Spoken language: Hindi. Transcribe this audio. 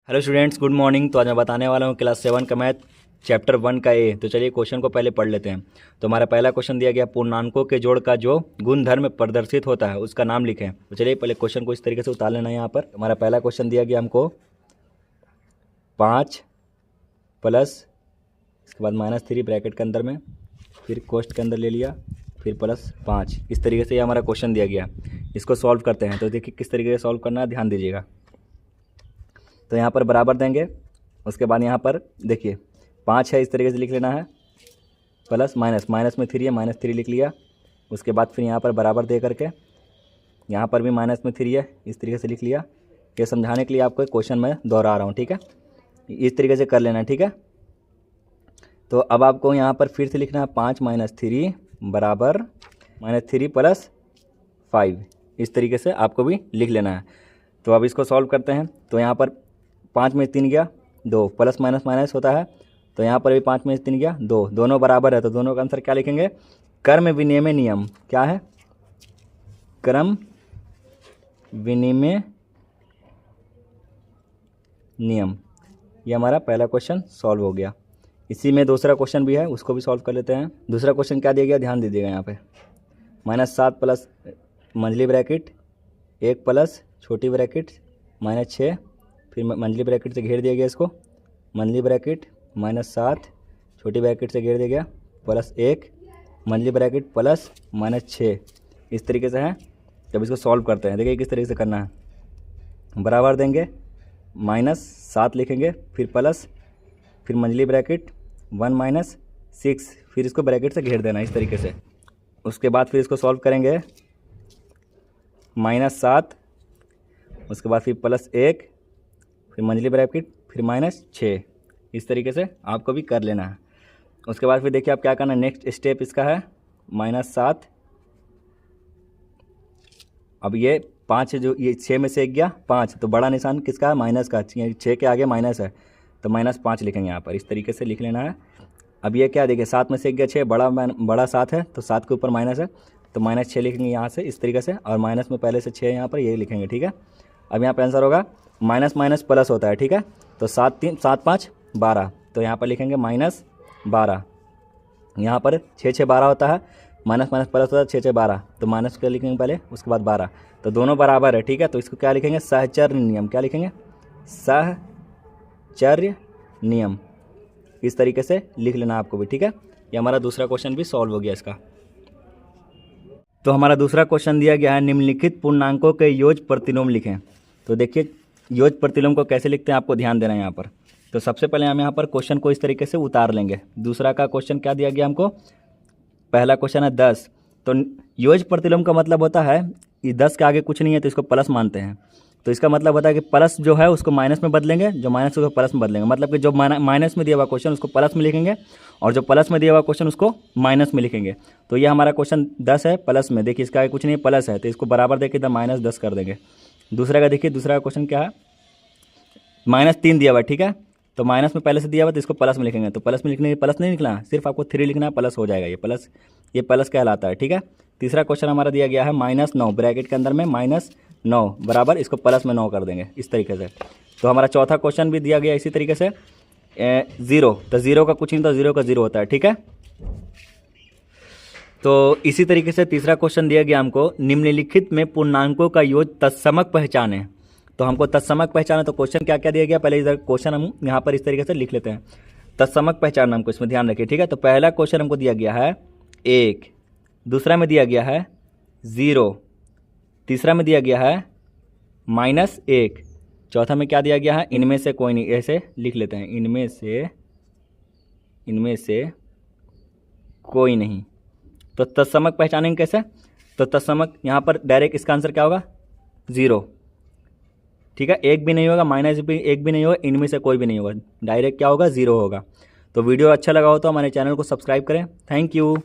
Hello students, good morning. तो आज मैं बताने वाला हूँ क्लास 7 का मैथ चैप्टर 1 का ए। तो चलिए क्वेश्चन को पहले पढ़ लेते हैं। तो हमारा पहला क्वेश्चन दिया गया, पूर्णांकों के जोड़ का जो गुणधर्म प्रदर्शित होता है उसका नाम लिखें। तो चलिए पहले क्वेश्चन को इस तरीके से उतार लेना है। यहाँ पर हमारा पहला क्वेश्चन दिया गया हमको 5 प्लस, इसके बाद -3 ब्रैकेट के अंदर में, फिर कोष्ठ के अंदर ले लिया, फिर +5। इस तरीके से ये हमारा क्वेश्चन दिया गया। इसको सॉल्व करते हैं। तो देखिए किस तरीके से सॉल्व करना है, ध्यान दीजिएगा। तो यहाँ पर बराबर देंगे, उसके बाद यहाँ पर देखिए 5 है, इस तरीके से लिख लेना है, प्लस माइनस, माइनस में 3 है, -3 लिख लिया। उसके बाद फिर यहाँ पर बराबर दे करके यहाँ पर भी -3 है, इस तरीके से लिख लिया। ये समझाने के लिए आपको क्वेश्चन में दोहरा रहा हूँ, ठीक है। इस तरीके से कर लेना, ठीक है। तो अब आपको यहाँ पर फिर से लिखना है 5 - 3 बराबर -3 + 5। इस तरीके से आपको भी लिख लेना है। तो अब इसको सॉल्व करते हैं। तो यहाँ पर 5 में 3 गया 2, प्लस माइनस माइनस होता है। तो यहाँ पर भी 5 में 3 गया 2, दोनों बराबर है। तो दोनों का आंसर क्या लिखेंगे, क्रम विनिमय नियम। क्या है, क्रम विनिमय नियम। ये हमारा पहला क्वेश्चन सॉल्व हो गया। इसी में दूसरा क्वेश्चन भी है, उसको भी सॉल्व कर लेते हैं। दूसरा क्वेश्चन क्या दिया गया, ध्यान दीजिएगा। यहाँ पे -7 प्लस मंझली ब्रैकेट 1 प्लस छोटी ब्रैकेट -6, फिर मंझली ब्रैकेट से घेर दिया गया इसको, मंझली ब्रैकेट -7 छोटी ब्रैकेट से घेर दिया गया, +1 मंझली ब्रैकेट प्लस -6। इस तरीके से है। जब इसको सॉल्व करते हैं, देखिए किस तरीके से करना है। बराबर देंगे, -7 लिखेंगे, फिर प्लस, फिर मंझली ब्रैकेट 1 - 6, फिर इसको ब्रैकेट से घेर देना इस तरीके से। उसके बाद फिर इसको सॉल्व करेंगे, -7, उसके बाद फिर +1, फिर मंझली ब्रैकेट, फिर -6। इस तरीके से आपको भी कर लेना है। उसके बाद फिर देखिए आप क्या करना है, नेक्स्ट स्टेप इसका है -7। अब ये 5 जो ये 6 में से 1 गया 5, तो बड़ा निशान किसका है, माइनस का। 6 के आगे माइनस है, तो -5 लिखेंगे यहाँ पर। इस तरीके से लिख लेना है। अब ये क्या देखिए 7 में से 1 गया 6, बड़ा 7 है, तो 7 के ऊपर माइनस है, तो -6 लिखेंगे यहाँ से इस तरीके से। और माइनस में पहले से 6 यहाँ पर ये लिखेंगे, ठीक है। अब यहाँ पर आंसर होगा माइनस माइनस प्लस होता है, ठीक है। तो 7 3 7 5 12, तो यहाँ पर लिखेंगे -12। यहाँ पर 6 6 12 होता है, माइनस माइनस प्लस होता है, 6 6 12, तो माइनस का लिखेंगे पहले, उसके बाद 12, तो दोनों बराबर है, ठीक है। तो इसको क्या लिखेंगे, सहचर्य नियम। क्या लिखेंगे, सहचर्य नियम। इस तरीके से लिख लेना आपको भी, ठीक है। ये हमारा दूसरा क्वेश्चन भी सॉल्व हो गया इसका। तो हमारा दूसरा क्वेश्चन दिया गया है, निम्नलिखित पूर्णांकों के योग प्रतिलोम लिखें। तो देखिए योग प्रतिलोम को कैसे लिखते हैं, आपको ध्यान देना है यहाँ पर। तो सबसे पहले हम यहाँ पर क्वेश्चन को इस तरीके से उतार लेंगे। दूसरा का क्वेश्चन क्या दिया गया हमको, पहला क्वेश्चन है 10। तो योग प्रतिलोम का मतलब होता है कि 10 के आगे कुछ नहीं है तो इसको प्लस मानते हैं। तो इसका मतलब होता है कि प्लस जो है उसको माइनस में बदलेंगे, जो माइनस उसको प्लस में बदलेंगे। मतलब कि जो माइनस में दिया हुआ क्वेश्चन उसको प्लस में लिखेंगे, और जो प्लस में दिया हुआ क्वेश्चन उसको माइनस में लिखेंगे। तो ये हमारा क्वेश्चन 10 है, प्लस में। देखिए इसका आगे कुछ नहीं है, प्लस है, तो इसको बराबर देखिए इधर -10 कर देंगे। दूसरा का देखिए, दूसरा क्वेश्चन क्या है, -3 दिया हुआ है, ठीक है। तो माइनस में पहले से दिया हुआ तो इसको प्लस में लिखेंगे। तो प्लस में लिखने प्लस नहीं लिखना, सिर्फ आपको 3 लिखना है, प्लस हो जाएगा। ये प्लस कहलाता है, ठीक है। तीसरा क्वेश्चन हमारा दिया गया है -9 ब्रैकेट के अंदर में, -9 बराबर इसको प्लस में 9 कर देंगे इस तरीके से। तो हमारा चौथा क्वेश्चन भी दिया गया इसी तरीके से 0। तो 0 का कुछ नहीं, तो 0 का 0 होता है, ठीक है। तो इसी तरीके से तीसरा क्वेश्चन दिया गया हमको, निम्नलिखित में पूर्णांकों का योग तत्समक पहचाने। तो हमको तत्समक पहचाना, तो क्वेश्चन क्या क्या दिया गया, पहले इधर क्वेश्चन हम यहाँ पर इस तरीके से लिख लेते हैं। तत्समक पहचानना हमको इसमें ध्यान रखिए, ठीक है। तो पहला क्वेश्चन हमको दिया गया है 1, दूसरा में दिया गया है 0, तीसरा में दिया गया है -1, चौथा में क्या दिया गया है, इनमें से कोई नहीं। ऐसे लिख लेते हैं, इनमें से कोई नहीं। तो तत्समक पहचानेंगे कैसे, तो तत्समक यहाँ पर डायरेक्ट इसका आंसर क्या होगा, 0, ठीक है। 1 भी नहीं होगा, -1 भी नहीं होगा, इनमें से कोई भी नहीं होगा, डायरेक्ट क्या होगा, 0 होगा। तो वीडियो अच्छा लगा हो तो हमारे चैनल को सब्सक्राइब करें। Thank you.